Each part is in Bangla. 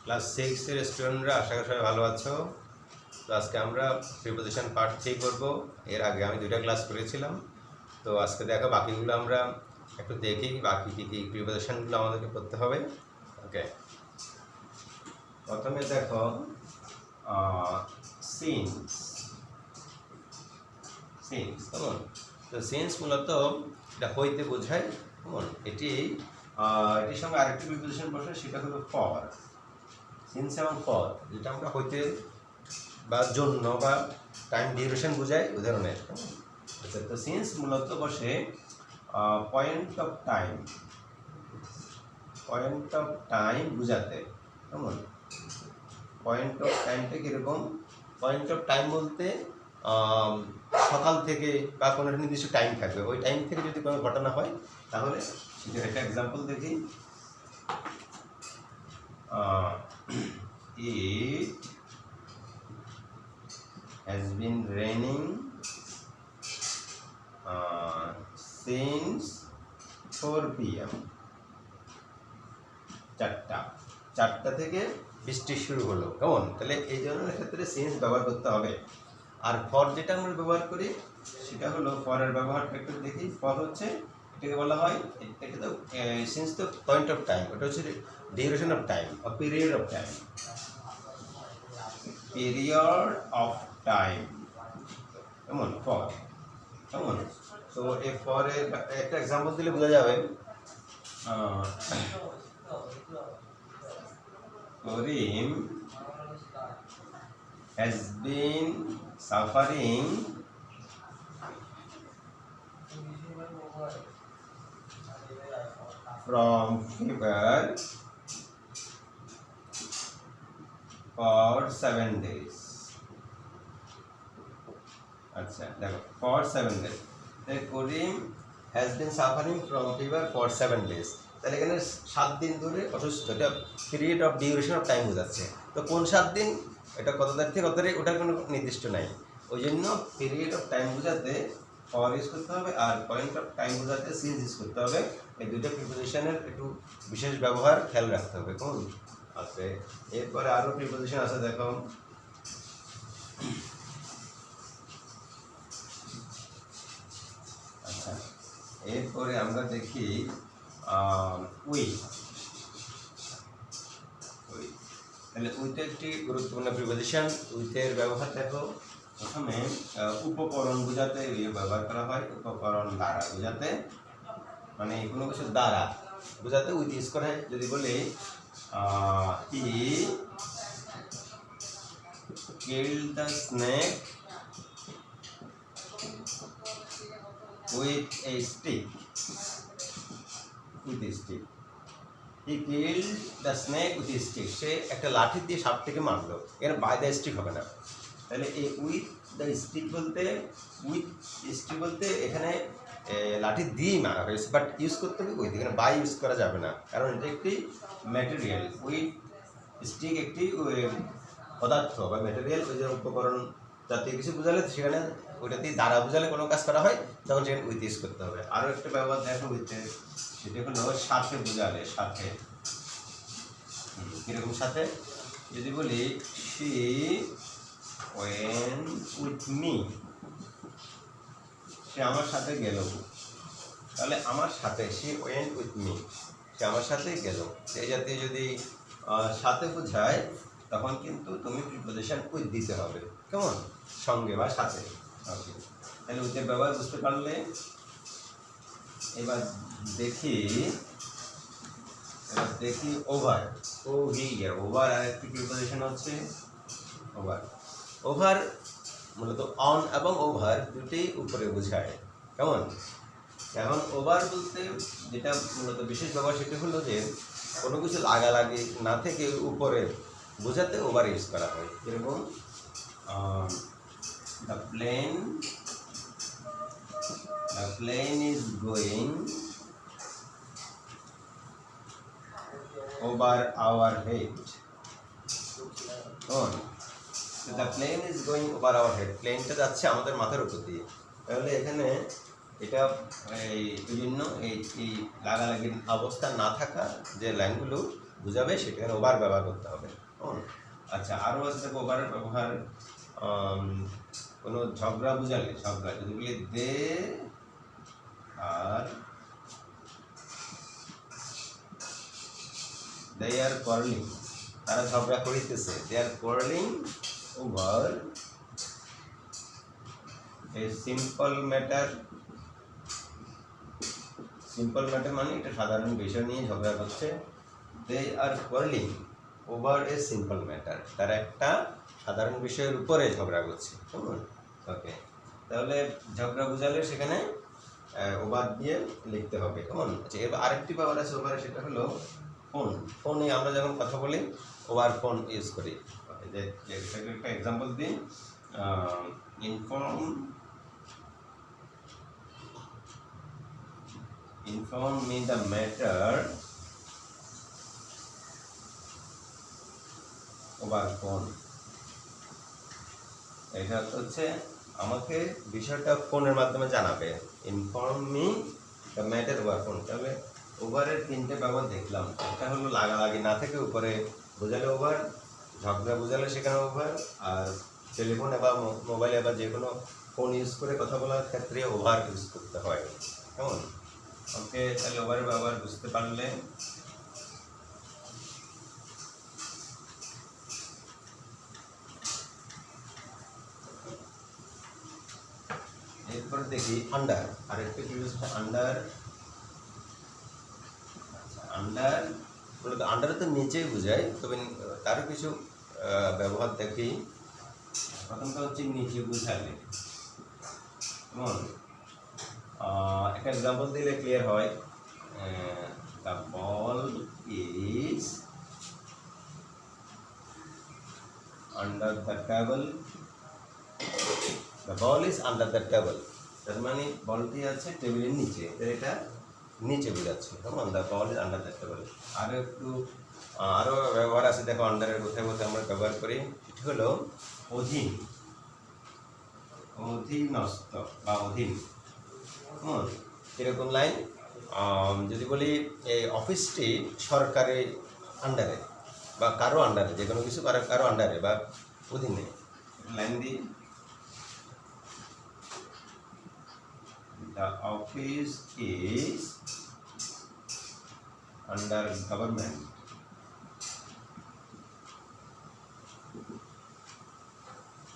ক্লাস 6 এর স্টুডেন্টরা আশা করি সবাই ভালো আছো। তো আজকে আমরা প্রিপোজিশন পার্ট 3 করব। এর আগে আমি 2টা ক্লাস করেছিলাম। তো আজকে দেখো বাকিগুলো আমরা একটু দেখি বাকি কী প্রিপোজিশনগুলো আমাদেরকে করতে হবে। ওকে, প্রথমে দেখো সিন্স। সিন্স কেমন? তো সিন্স মূলত এটা হইতে বোঝায় কেমন। এটির সঙ্গে আরেকটি প্রিপোজিশন বসে, সেটা হলো ফর। সিন্স এবং ফর যেটা আমরা হইতে বা জন্য বা টাইম ডিউরেশন বোঝায় ওই ধরনের। আচ্ছা, তো সিন্স মূলত বসে পয়েন্ট অফ টাইম বোঝাতে কেমন। পয়েন্ট অফ টাইমটা কীরকম? পয়েন্ট অফ টাইম বলতে সকাল থেকে বা কোনো নির্দিষ্ট টাইম থাকবে, ওই টাইম থেকে যদি কোনো ঘটনা হয় তাহলে সেটা একটা এক্সাম্পল দেখি। It has been raining since 4 PM। 4টা থেকে বৃষ্টি শুরু হলো কেমন। তাহলে এই ধরনের ক্ষেত্রে সিন্স ব্যবহার করতে হবে। আর ফর যেটা আমরা ব্যবহার করি সেটা হলো, ফরের ব্যবহারটা একটু দেখি। ফর হচ্ছে এটাকে বলা হয়, এটাকে তো সিন্স তো পয়েন্ট অফ টাইম, ওটা হচ্ছে ডিউরেশন অফ টাইম বা period of time. Period of time কেমন, ফর কেমন। তো এই ফরের একটা এক্সাম্পল দিলে বোঝা যাবে। করিম has been suffering from fever for 7 days। আচ্ছা দেখো, for 7 days। Karim has been suffering from fever for 7 days। তাহলে এখানে 7 দিন ধরে অসুস্থ, এটা period of duration of time বোঝাচ্ছে। তো কোন 7 দিন, এটা কত তারিখ থেকে কত তারিখ, ওটার কোনো নির্দিষ্ট নাই। ওই জন্য পিরিয়ড অফ টাইম বোঝাতে ফর ইউজ করতে হবে, আর পয়েন্ট অফ টাইম বোঝাতে সিন্স ইউজ করতে হবে। এই দুইটা প্রিপোজিশনের একটু বিশেষ ব্যবহার খেয়াল রাখতে হবে কোন আছে। এরপরে আরও প্রিপোজিশন আছে দেখো। আচ্ছা, এরপরে আমরা দেখি উইথ। তাহলে উইথ একটি গুরুত্বপূর্ণ প্রিপোজিশন। উইথের ব্যবহার দেখো, প্রথমে উপকরণ বোঝাতে ব্যবহার করা হয়। উপকরণ দ্বারা বোঝাতে, মানে কোনো কিছু দ্বারা বোঝাতে উইথ ইউজ করা হয়। যদি বলি he killed the snake with a stick. With a stick. He killed the snake with a stick. সে একটা লাঠি দিয়ে সাপটাকে মারলো, এখানে বাই দ্য স্টিক হবে না। তাহলে এই উইথ দ্য স্টিক বলতে, উইথ স্টিক বলতে এখানে লাঠি দিয়েই মারা হয়েছে, বাট ইউজ করতে হবে উইথ, এখানে বাই ইউজ করা যাবে না, কারণ এটা একটি ম্যাটেরিয়াল। উইথ স্টিক একটি পদার্থ বা ম্যাটেরিয়াল, ওই যে উপকরণ জাতীয় কিছু বোঝালে সেখানে ওইটা দিয়ে দ্বারা বোঝালে কোনো কাজ করা হয় তখন সেখানে উইথ ইউজ করতে হবে। আরও একটা ব্যবহার দেখো উইথের, সেটা হলো সাথে বোঝালে। সাথে কীরকম সাথে? যদি বলি শি ওয়েন্ট উইথ মি, সে আমার সাথে গেল। তাহলে আমার সাথে, শি ওয়েন্ট উইথ মি, সে আমার সাথে গেল। এই জাতীয় যদি সাথে বোঝায় তখন কিন্তু তুমি প্রিপোজিশন উইথ দিতে হবে কেমন, সঙ্গে বা সাথে। ওকে, তাহলে উইথের ব্যবহার বুঝতে পারলে। এবার দেখি ওভার। ওভার আর একটি প্রিপোজিশন হচ্ছে ওভার। ওভার মূলত অন এবং ওভার দুটি উপরে বোঝায় কেমন। এখন ওভার বলতে যেটা মূলত বিশেষ ব্যবহার, সেটা হলো যে কোনো কিছু লাগালাগি না থেকে উপরে বোঝাতে ওভার ইউজ করা হয়। যেরকম the plane is going over our head. The plane is going over our head, প্লেনটা যাচ্ছে আমাদের মাথার উপর দিয়ে। তাহলে এখানে এটা এই জন্য এই লাগালাগির অবস্থা না থাকা যে লাইনগুলো বুঝাবে সেখানে ওভার ব্যবহার করতে হবে। আচ্ছা, আরও আছে দেখো ওভারের ব্যবহার। কোনো ঝগড়া বুঝালে, ঝগড়া যদি বলি দে আর দে আর কোয়ারলিং, তারা ঝগড়া করিতেছে, they are quarrelling over a simple matter. Simple matter মানে এটা সাধারণ বিষয় নিয়ে ঝগড়া করছে। They are quarrelling over a simple matter, তারা একটা সাধারণ বিষয়ের উপরে ঝগড়া করছে। কেমন? ওকে, তাহলে ঝগড়া বুঝালে সেখানে ওভার দিয়ে লিখতে হবে। কেমন? আচ্ছা, এবার আরেকটি পাওয়ার আছে ওভারে, সেটা হলো ফোন। ফোনে আমরা যখন কথা বলি ওভার ফোন ইউজ করি। যে একটা এক্সাম্পল দিই, inform me the matter over phone। এটা হচ্ছে আমাকে বিষয়টা ফোনের মাধ্যমে জানাবে। Inform me the matter over phone. তাহলে ওভারের তিনটে ব্যবহার দেখলাম। একটা হলো লাগালাগি না থেকে উপরে বোঝালে ওভার, ঝগড়া বোঝালে সেখানে ওভার, আর টেলিফোনে বা মোবাইলে বা যে কোনো ফোন ইউজ করে কথা বলার ক্ষেত্রে ওভার ইউজ করতে হয়। কেমন? ওকে, তাহলে ওভারের ব্যবহার বুঝতে পারলে এরপরে দেখি আন্ডার। আরেকটা কি বুঝছে আন্ডার? আন্ডার মূলত আন্ডারে তো নিচেই বোঝায়, তবে তারও কিছু ব্যবহার দেখি। প্রথমটা হচ্ছে নিচে বুঝালে। কেমন? একটা এক্সাম্পল দিলে ক্লিয়ার হয়। The ball is under the table. The ball is under the table, তার মানে বলটি আছে টেবিলের নিচে, এটা নিচে বোঝাচ্ছে। কেমন? The ball is under the table. আরও একটু আরও ব্যবহার আছে দেখো আন্ডারের কোথায় কোথায় আমরা ব্যবহার করি। সেটি হলো অধীন, অধীনস্থ বা অধীন। কেমন? এরকম লাইন যদি বলি এই অফিসটি সরকারের আন্ডারে বা কারো আন্ডারে, যে কোনো কিছু কারো আন্ডারে বা অধীনে, লাইন দিই the office is under government।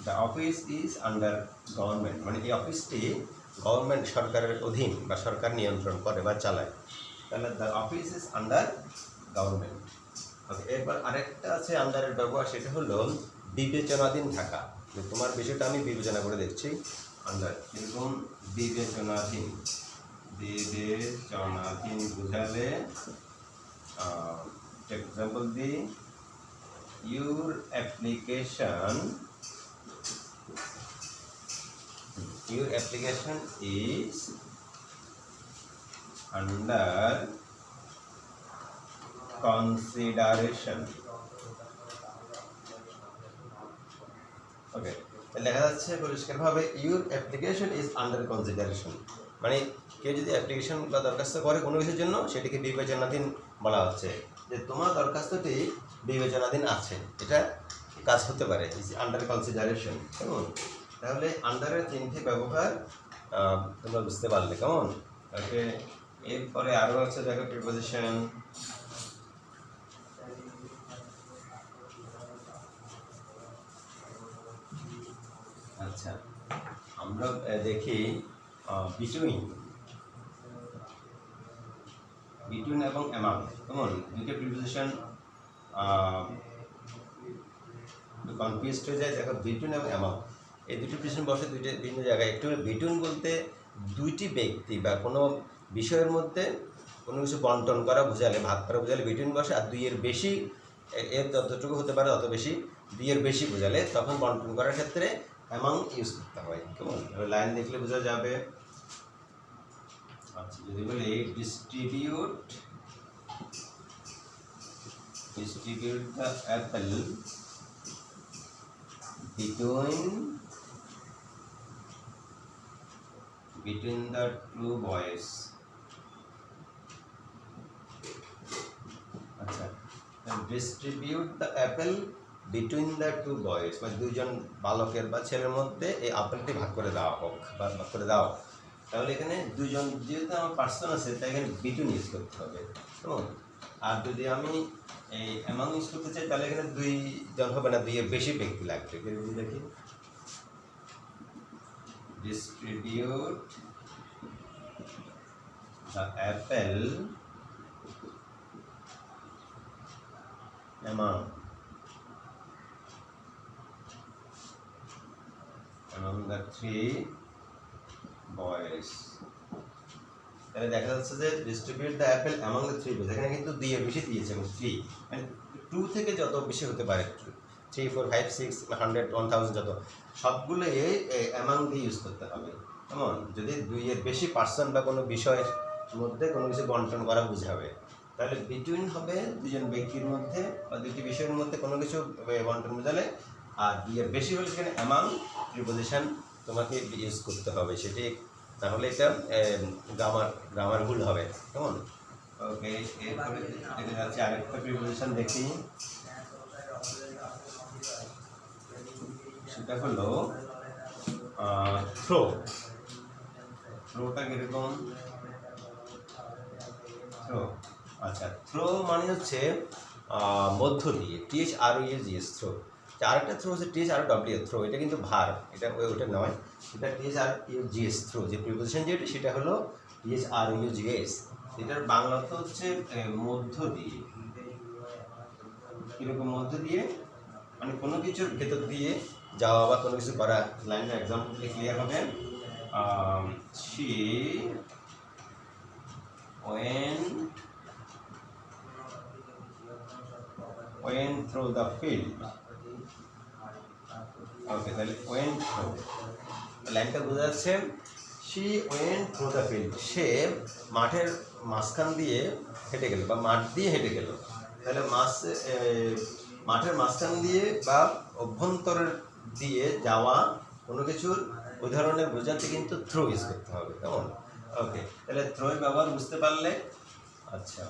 The office is under government মানে এই অফিসটি গভর্নমেন্ট সরকারের অধীন বা সরকার নিয়ন্ত্রণ করে বা চালায়। তাহলে the office is under government. Okay, এরপর আরেকটা আছে আন্ডারের ব্যবহার, সেটা হলো বিবেচনাধীন থাকা। যে তোমার বিষয়টা আমি বিবেচনা করে দেখছি। আন্ডার এরকম বিবেচনাধীন, বিবেচনাধীন বুঝালে example the your application is under consideration। Okay, লেখা যাচ্ছে পরিষ্কারভাবে your application is under consideration, মানে কেউ যদি অ্যাপ্লিকেশন বা দরখাস্ত করে কোনো কিছুর জন্য, সেটিকে বিবেচনাধীন বলা হচ্ছে, যে তোমার দরখাস্তটি বিবেচনাধীন আছে, এটা কাজ হতে পারে, ইজ আন্ডার কনসিডারেশন। কেমন? তাহলে আন্ডারের তিনটি ব্যবহার তোমরা বুঝতে পারলে। কেমন? ওকে, এরপরে আরও আছে দেখো প্রিপোজিশন। আচ্ছা, আমরা দেখি বিটুইন এবং অ্যামাং। কেমন? দুটো প্রিপোজিশন কনফিউজড হয়ে যায়। দেখো বিটুইন এবং অ্যামাং এই দুটি প্রিপোজিশন বসে দুইটা বিভিন্ন জায়গায়। একটু বিটুইন বলতে দুইটি ব্যক্তি বা কোনো বিষয়ের মধ্যে কোনো কিছু বন্টন করা বোঝালে, ভাগ করা বোঝালে বিটুইন বসে। আর দুইয়ের বেশি, এর যতটুকু হতে পারে তত বেশি, দুইয়ের বেশি বোঝালে তখন বন্টন করার ক্ষেত্রে অ্যামাং ইউজ করতে হয়। কেমন? লাইন দেখলে বোঝা যাবে। আচ্ছা, যদি বলি distribute the apple between the two boys। আচ্ছা, distribute the apple between the two boys, মানে দুইজন বালকের বা ছেলের মধ্যে এই আপেলটি ভাগ করে দেওয়া হোক বা ভাগ করে দাও। তাহলে এখানে দুজন, যেহেতু আমার পার্সন আছে তাই এখানে বিটুইন ইউজ করতে হবে, কেমন? আর যদি আমি এই অ্যামাউন্ট ইউজ করতে চাই তাহলে এখানে দুইজন হবে না, দুইয়ের বেশি ব্যক্তি লাগবে। দেখি, distribute the Apple among the three boys। তাহলে দেখা যাচ্ছে যে distribute the Apple among the three boys, এখানে কিন্তু দুইয়ের বেশি দিয়েছে এবং থ্রি, মানে 2 থেকে যত বেশি হতে পারে, 3, 4, 5, 6, 100, 1000 যত, সবগুলো অ্যামাং দিয়ে ইউজ করতে হবে। কেমন? যদি দুইয়ের বেশি পার্সন বা কোনো বিষয়ের মধ্যে কোনো কিছু বন্টন করা বোঝাবে, তাহলে বিটুইন হবে দুজন ব্যক্তির মধ্যে বা দুটি বিষয়ের মধ্যে কোনো কিছু বন্টন বোঝালে, আর দুইয়ের বেশি হলে সেখানে অ্যামাং প্রিপোজিশন তোমাকে ইউজ করতে হবে, সেটি তাহলে এটা গ্রামার ভুল হবে। কেমন? ওকে, এরপরে দেখে যাচ্ছে আরেকটা প্রিপোজিশন দেখি, সেটা হলো থ্রো। থ্রোটা কিরকম? থ্রো, আচ্ছা, থ্রো মানে হচ্ছে মধ্য দিয়ে, THROUGH, থ্রো। আরেকটা থ্রো হচ্ছে THRW, থ্রো, এটা কিন্তু ভার, এটা ওটা নয়, এটা THRUGH, থ্রো। যে প্রিপোজিশন যেটা সেটা হলো THRUGH, এটার বাংলা তো হচ্ছে মধ্য দিয়ে। কীরকম মধ্য দিয়ে? মানে কোনো কিছুর ভেতর দিয়ে যাওয়া বা কোনো কিছু করা। লাইনটা এক্সাম্পল দিলে ক্লিয়ার হবে। She went through the field। ওকে, তাহলে went through, লাইনটা বোঝা যাচ্ছে। She went through the field, সে মাঠের মাঝখান দিয়ে হেঁটে গেল বা মাঠ দিয়ে হেঁটে গেল। তাহলে মাঠের মাঝখান দিয়ে বা অভ্যন্তরের দিয়ে যাওয়া কোনো কিছুর উদাহরণের বোঝাতে কিন্তু থ্রো ইউজ করতে হবে। কেমন? ওকে, তাহলে থ্রোয়ের ব্যবহার বুঝতে পারলে। আচ্ছা,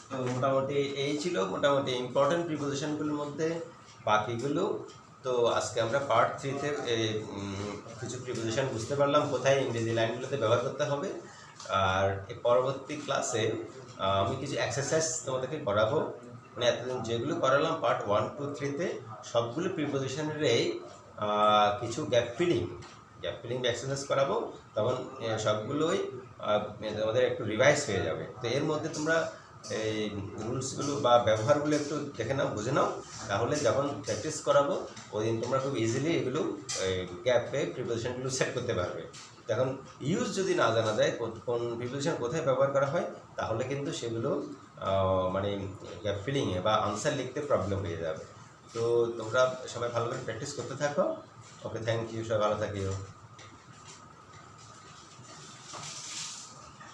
তো মোটামুটি এই ছিল মোটামুটি ইম্পর্টেন্ট প্রিপোজিশনগুলোর মধ্যে। বাকিগুলো তো আজকে আমরা পার্ট 3-তে কিছু প্রিপোজিশন বুঝতে পারলাম, কোথায় ইংরেজি লাইনগুলোতে ব্যবহার করতে হবে। আর এই পরবর্তী ক্লাসে আমি কিছু এক্সারসাইজ তোমাদেরকে করাবো, মানে এতদিন যেগুলো করালাম পার্ট 1, 2, 3-তে, সবগুলো প্রিপোজিশনেরই কিছু গ্যাপ ফিলিং এক্সারসাইজ করাবো। তখন সবগুলোই তোমাদের একটু রিভাইজ হয়ে যাবে। তো এর মধ্যে তোমরা এই রুলসগুলো বা ব্যবহারগুলো একটু দেখে নাও, বুঝে নাও, তাহলে যখন প্র্যাকটিস করাবো ওই দিন তোমরা খুব ইজিলি এগুলো গ্যাপে প্রিপোজিশনগুলো সেট করতে পারবে। তখন ইউজ যদি না জানা যায় কোন প্রিপোজিশন কোথায় ব্যবহার করা হয়, তাহলে কিন্তু সেগুলো মানে গ্যাপ ফিলিংয়ে বা আনসার লিখতে প্রবলেম হয়ে যাবে। তো তোমরা সবাই ভালো করে প্র্যাকটিস করতে থাকো। ওকে, থ্যাংক ইউ, সবাই ভালো থাকিও।